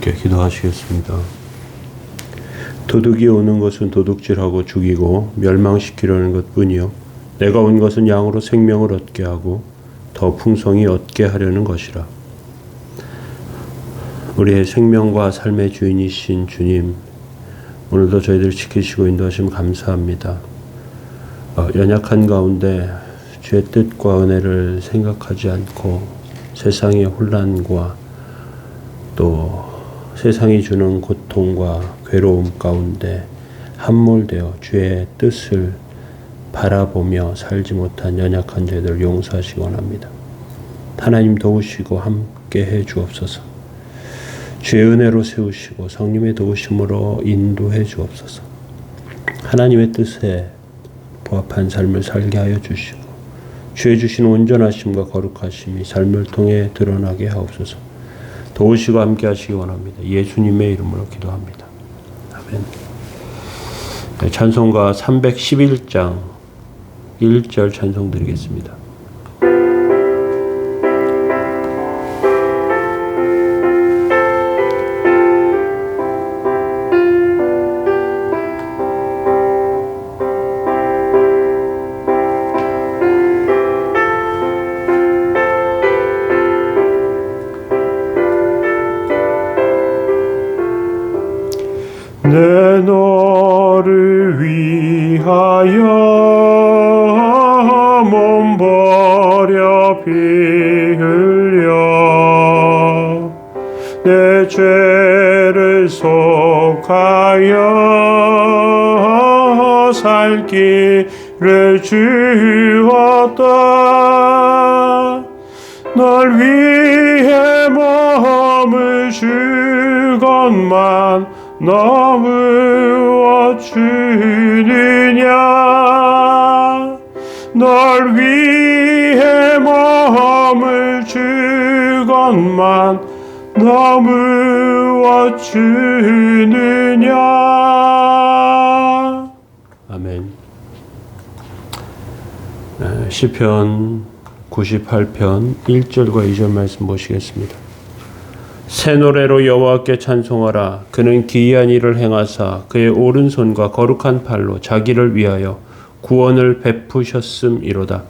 함께 기도하시겠습니다. 도둑이 오는 것은 도둑질하고 죽이고 멸망시키려는 것뿐이요 내가 온 것은 양으로 생명을 얻게 하고 더 풍성히 얻게 하려는 것이라. 우리의 생명과 삶의 주인이신 주님, 오늘도 저희들 지키시고 인도하시면 감사합니다. 연약한 가운데 주의 뜻과 은혜를 생각하지 않고 세상의 혼란과 또 세상이 주는 고통과 괴로움 가운데 함몰되어 주의 뜻을 바라보며 살지 못한 연약한 저희들 용서하시기 원합니다. 하나님 도우시고 함께 해 주옵소서. 주의 은혜로 세우시고 성령의 도우심으로 인도해 주옵소서. 하나님의 뜻에 부합한 삶을 살게 하여 주시고 주의 주신 온전하심과 거룩하심이 삶을 통해 드러나게 하옵소서. 도우시고 함께 하시기 원합니다. 예수님의 이름으로 기도합니다. 아멘. 찬송가 311장 1절 찬송 드리겠습니다. 내 너를 위하여 몸 버려 피 흘려 내 죄를 속하여 살 길을 주었다. 널 위해 몸을 주건만 너무어 주느냐. 널 위해 몸을 주건만 너무어 주느냐. 아멘. 시편 98편 1절과 2절 말씀 보시겠습니다. 새 노래로 여호와께 찬송하라. 그는 기이한 일을 행하사 그의 오른손과 거룩한 팔로 자기를 위하여 구원을 베푸셨음이로다.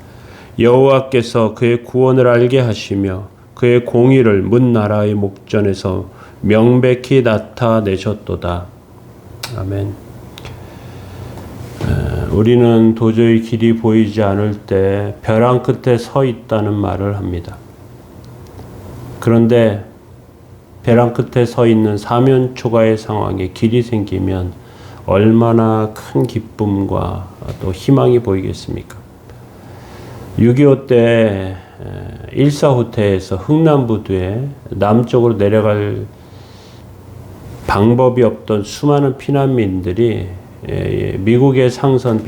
여호와께서 그의 구원을 알게 하시며 그의 공의를 문 나라의 목전에서 명백히 나타내셨도다. 아멘. 우리는 도저히 길이 보이지 않을 때 벼랑 끝에 서 있다는 말을 합니다. 그런데 벼랑 끝에 서 있는 사면초가의 상황에 길이 생기면 얼마나 큰 기쁨과 또 희망이 보이겠습니까? 6.25 때 일사후퇴에서 흥남부두에 남쪽으로 내려갈 방법이 없던 수많은 피난민들이 미국의 상선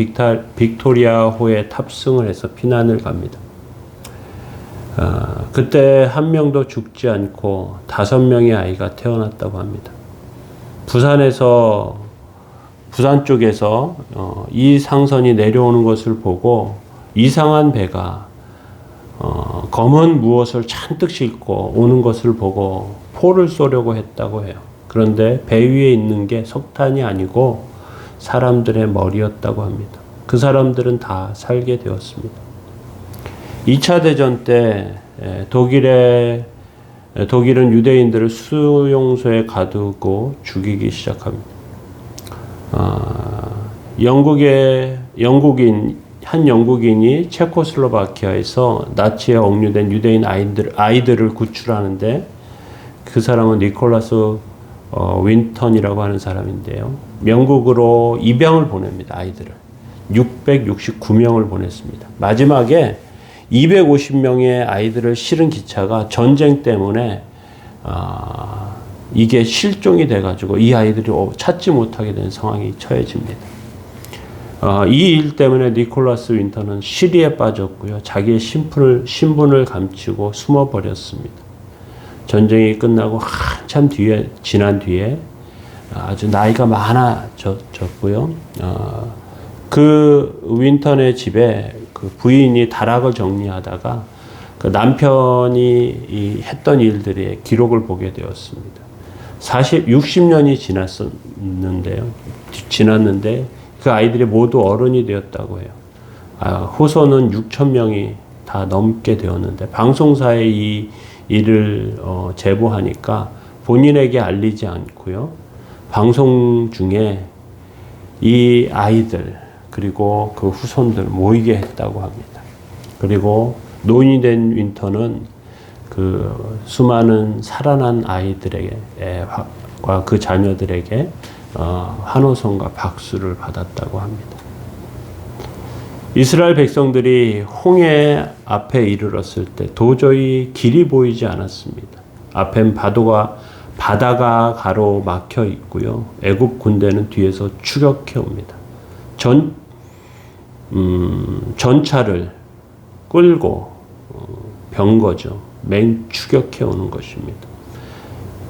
빅토리아호에 탑승을 해서 피난을 갑니다. 그때 한 명도 죽지 않고 5명의 아이가 태어났다고 합니다. 부산 쪽에서 이 상선이 내려오는 것을 보고 이상한 배가 검은 무엇을 잔뜩 싣고 오는 것을 보고 포를 쏘려고 했다고 해요. 그런데 배 위에 있는 게 석탄이 아니고 사람들의 머리였다고 합니다. 그 사람들은 다 살게 되었습니다. 2차 대전 때 독일은 유대인들을 수용소에 가두고 죽이기 시작합니다. 한 영국인이 체코슬로바키아에서 나치에 억류된 유대인 아이들을 구출하는데 그 사람은 니콜라스 윈턴이라고 하는 사람인데요. 영국으로 입양을 보냅니다. 아이들을. 669명을 보냈습니다. 마지막에 250명의 아이들을 실은 기차가 전쟁 때문에 이게 실종이 돼가지고 이 아이들이 찾지 못하게 된 상황이 처해집니다. 이 일 때문에 니콜라스 윈턴은 시리에 빠졌고요. 자기의 신분을 감추고 숨어버렸습니다. 전쟁이 끝나고 한참 지난 뒤에 아주 나이가 많아졌고요. 그 윈턴의 집에 그 부인이 다락을 정리하다가 그 남편이 했던 일들의 기록을 보게 되었습니다. 60년이 지났는데 그 아이들이 모두 어른이 되었다고 해요. 후손은 6천 명이 다 넘게 되었는데 방송사에 이 일을 제보하니까 본인에게 알리지 않고요. 방송 중에 이 아이들 그리고 그 후손들 모이게 했다고 합니다. 그리고 노인이 된 윈터는 그 수많은 살아난 아이들에게 그 자녀들에게 환호성과 박수를 받았다고 합니다. 이스라엘 백성들이 홍해 앞에 이르렀을 때 도저히 길이 보이지 않았습니다. 앞엔 바다가 가로막혀 있고요. 애굽 군대는 뒤에서 추격해 옵니다. 전차를 끌고 병거죠. 맹추격해 오는 것입니다.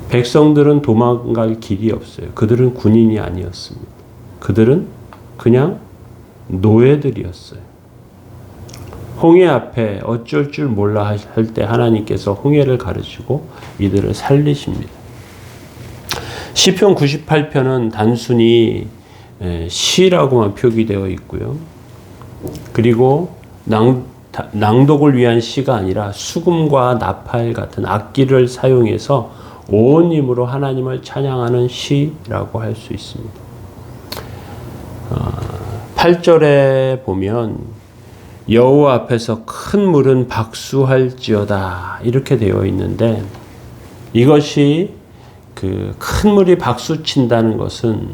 백성들은 도망갈 길이 없어요. 그들은 군인이 아니었습니다. 그들은 그냥 노예들이었어요. 홍해 앞에 어쩔 줄 몰라 할 때 하나님께서 홍해를 가르치고 이들을 살리십니다. 시편 98편은 단순히 시라고만 표기되어 있고요. 그리고 낭독을 위한 시가 아니라 수금과 나팔 같은 악기를 사용해서 온 힘으로 하나님을 찬양하는 시라고 할 수 있습니다. 8절에 보면 여호와 앞에서 큰 물은 박수할지어다 이렇게 되어 있는데 이것이 그 큰 물이 박수친다는 것은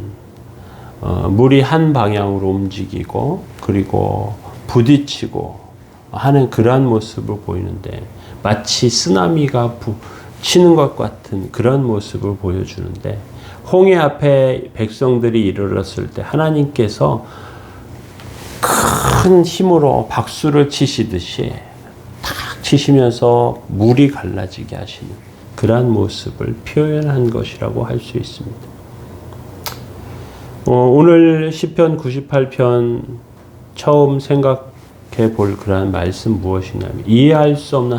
물이 한 방향으로 움직이고 그리고 부딪히고 하는 그러한 모습을 보이는데 마치 쓰나미가 치는 것 같은 그런 모습을 보여주는데 홍해 앞에 백성들이 이르렀을 때 하나님께서 큰 힘으로 박수를 치시듯이 탁 치시면서 물이 갈라지게 하시는 그러한 모습을 표현한 것이라고 할 수 있습니다. 오늘 시편 98편 처음 생각해 볼 그러한 말씀 무엇이냐면 이해할 수 없는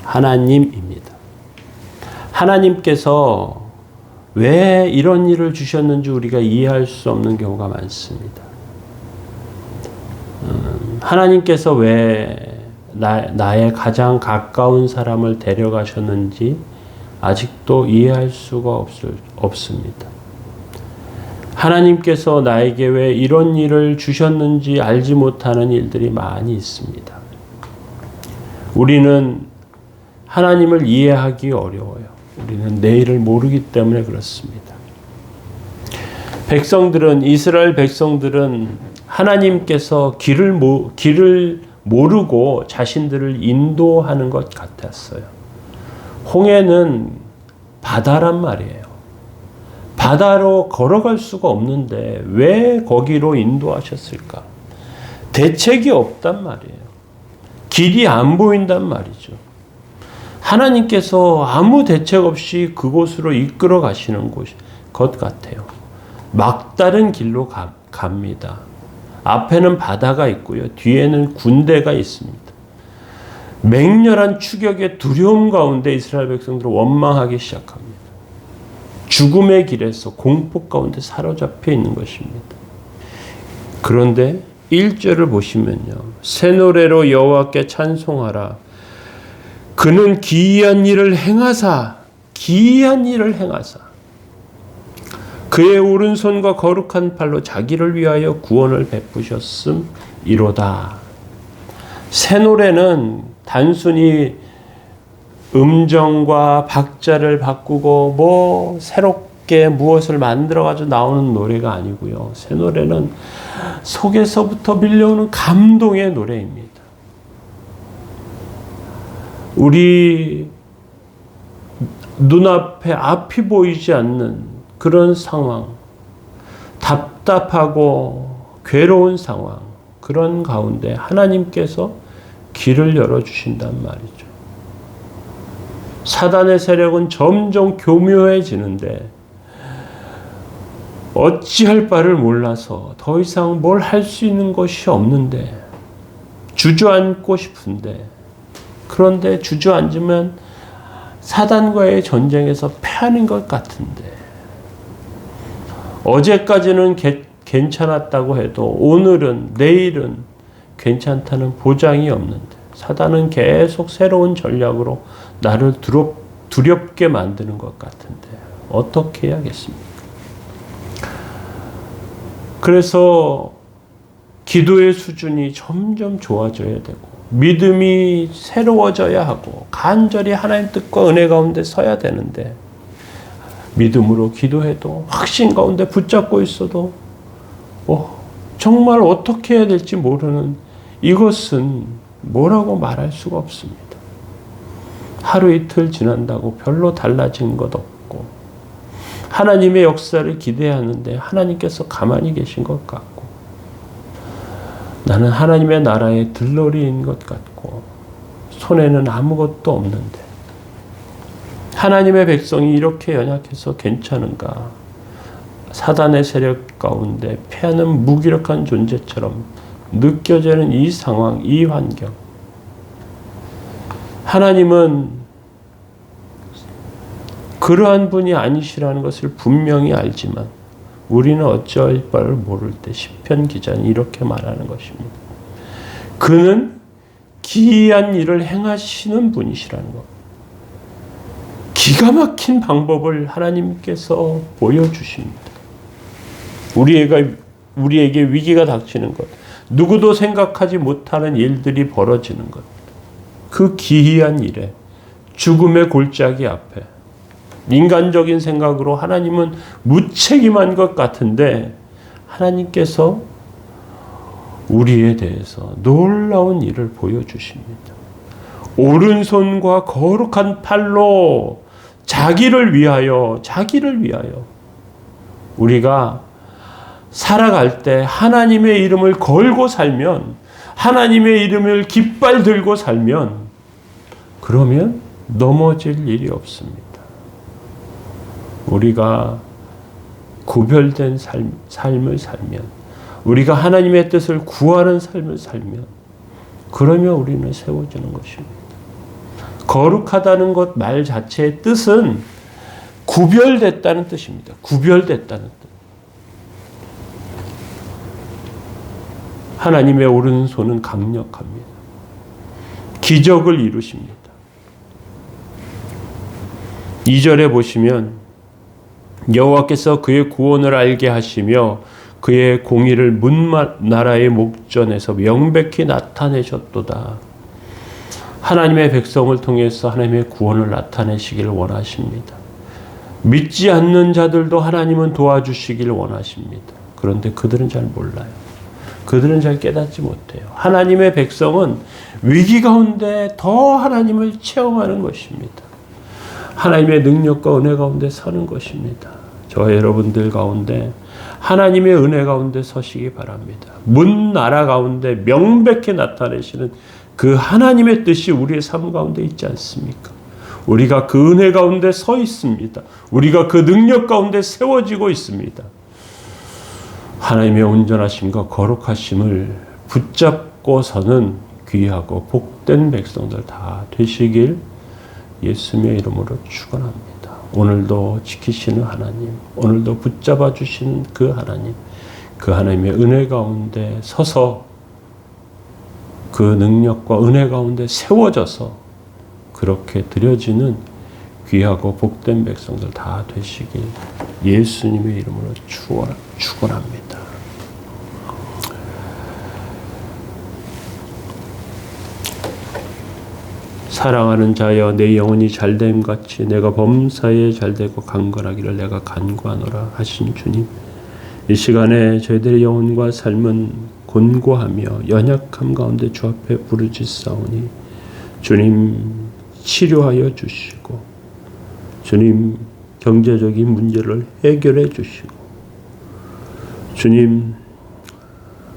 하나님입니다. 하나님께서 왜 이런 일을 주셨는지 우리가 이해할 수 없는 경우가 많습니다. 하나님께서 왜 나의 가장 가까운 사람을 데려가셨는지 아직도 이해할 수가 없습니다. 하나님께서 나에게 왜 이런 일을 주셨는지 알지 못하는 일들이 많이 있습니다. 우리는 하나님을 이해하기 어려워요. 우리는 내일을 모르기 때문에 그렇습니다. 이스라엘 백성들은 하나님께서 길을 모르고 자신들을 인도하는 것 같았어요. 홍해는 바다란 말이에요. 바다로 걸어갈 수가 없는데 왜 거기로 인도하셨을까? 대책이 없단 말이에요. 길이 안 보인단 말이죠. 하나님께서 아무 대책 없이 그곳으로 이끌어 가시는 것 같아요. 막다른 길로 갑니다. 앞에는 바다가 있고요. 뒤에는 군대가 있습니다. 맹렬한 추격의 두려움 가운데 이스라엘 백성들은 원망하기 시작합니다. 죽음의 길에서 공포 가운데 사로잡혀 있는 것입니다. 그런데 1절을 보시면요. 새 노래로 여호와께 찬송하라. 그는 기이한 일을 행하사 그의 오른손과 거룩한 팔로 자기를 위하여 구원을 베푸셨음이로다. 새 노래는 단순히 음정과 박자를 바꾸고 새롭게 무엇을 만들어가지고 나오는 노래가 아니고요. 새 노래는 속에서부터 밀려오는 감동의 노래입니다. 우리 눈앞에 앞이 보이지 않는 그런 상황, 답답하고 괴로운 상황, 그런 가운데 하나님께서 길을 열어주신단 말이죠. 사단의 세력은 점점 교묘해지는데 어찌할 바를 몰라서 더 이상 뭘 할 수 있는 것이 없는데 주저앉고 싶은데 그런데 주저앉으면 사단과의 전쟁에서 패하는 것 같은데 어제까지는 괜찮았다고 해도 오늘은 내일은 괜찮다는 보장이 없는데 사단은 계속 새로운 전략으로 나를 두렵게 만드는 것 같은데 어떻게 해야겠습니까? 그래서 기도의 수준이 점점 좋아져야 되고 믿음이 새로워져야 하고 간절히 하나님 뜻과 은혜 가운데 서야 되는데 믿음으로 기도해도 확신 가운데 붙잡고 있어도 정말 어떻게 해야 될지 모르는 이것은 뭐라고 말할 수가 없습니다. 하루 이틀 지난다고 별로 달라진 것 없고 하나님의 역사를 기대하는데 하나님께서 가만히 계신 것 같고 나는 하나님의 나라의 들러리인 것 같고 손에는 아무것도 없는데 하나님의 백성이 이렇게 연약해서 괜찮은가? 사단의 세력 가운데 패하는 무기력한 존재처럼 느껴지는 이 상황, 이 환경. 하나님은 그러한 분이 아니시라는 것을 분명히 알지만 우리는 어찌할 바를 모를 때 시편 기자는 이렇게 말하는 것입니다. 그는 기이한 일을 행하시는 분이시라는 것. 기가 막힌 방법을 하나님께서 보여주십니다. 우리에게 위기가 닥치는 것, 누구도 생각하지 못하는 일들이 벌어지는 것, 그 기이한 일에 죽음의 골짜기 앞에 인간적인 생각으로 하나님은 무책임한 것 같은데 하나님께서 우리에 대해서 놀라운 일을 보여주십니다. 오른손과 거룩한 팔로 자기를 위하여 우리가 살아갈 때 하나님의 이름을 걸고 살면 하나님의 이름을 깃발 들고 살면 그러면 넘어질 일이 없습니다. 우리가 구별된 삶을 살면 우리가 하나님의 뜻을 구하는 삶을 살면 그러면 우리는 세워지는 것입니다. 거룩하다는 것 말 자체의 뜻은 구별됐다는 뜻입니다. 구별됐다는 뜻. 하나님의 오른손은 강력합니다. 기적을 이루십니다. 2절에 보시면 여호와께서 그의 구원을 알게 하시며 그의 공의를 문나라의 목전에서 명백히 나타내셨도다. 하나님의 백성을 통해서 하나님의 구원을 나타내시기를 원하십니다. 믿지 않는 자들도 하나님은 도와주시기를 원하십니다. 그런데 그들은 잘 몰라요. 그들은 잘 깨닫지 못해요. 하나님의 백성은 위기 가운데 더 하나님을 체험하는 것입니다. 하나님의 능력과 은혜 가운데 서는 것입니다. 저와 여러분들 가운데 하나님의 은혜 가운데 서시기 바랍니다. 문나라 가운데 명백히 나타내시는 그 하나님의 뜻이 우리의 삶 가운데 있지 않습니까? 우리가 그 은혜 가운데 서 있습니다. 우리가 그 능력 가운데 세워지고 있습니다. 하나님의 온전하심과 거룩하심을 붙잡고서는 귀하고 복된 백성들 다 되시길 예수님의 이름으로 축원합니다. 오늘도 지키시는 하나님, 오늘도 붙잡아 주시는 그 하나님, 그 하나님의 은혜 가운데 서서 그 능력과 은혜 가운데 세워져서 그렇게 드려지는 귀하고 복된 백성들 다 되시길 예수님의 이름으로 축원합니다. 사랑하는 자여 내 영혼이 잘됨 같이 내가 범사에 잘되고 강건하기를 내가 간구하노라 하신 주님, 이 시간에 저희들의 영혼과 삶은 곤고하며 연약함 가운데 주 앞에 부르짖사오니 주님 치료하여 주시고 주님 경제적인 문제를 해결해 주시고 주님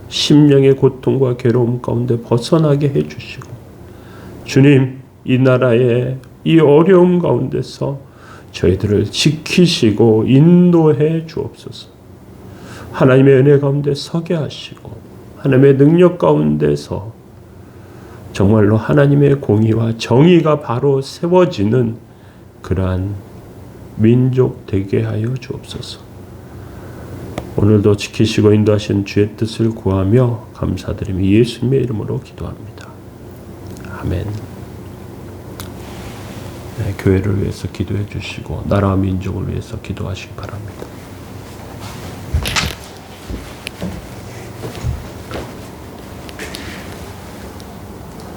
심령의 고통과 괴로움 가운데 벗어나게 해 주시고 주님 이 나라의 이 어려움 가운데서 저희들을 지키시고 인도해 주옵소서. 하나님의 은혜 가운데 서게 하시고 하나님의 능력 가운데서 정말로 하나님의 공의와 정의가 바로 세워지는 그러한 민족 되게 하여 주옵소서. 오늘도 지키시고 인도하신 주의 뜻을 구하며 감사드리며 예수님의 이름으로 기도합니다. 아멘. 네, 교회를 위해서 기도해 주시고 나라와 민족을 위해서 기도하시기 바랍니다.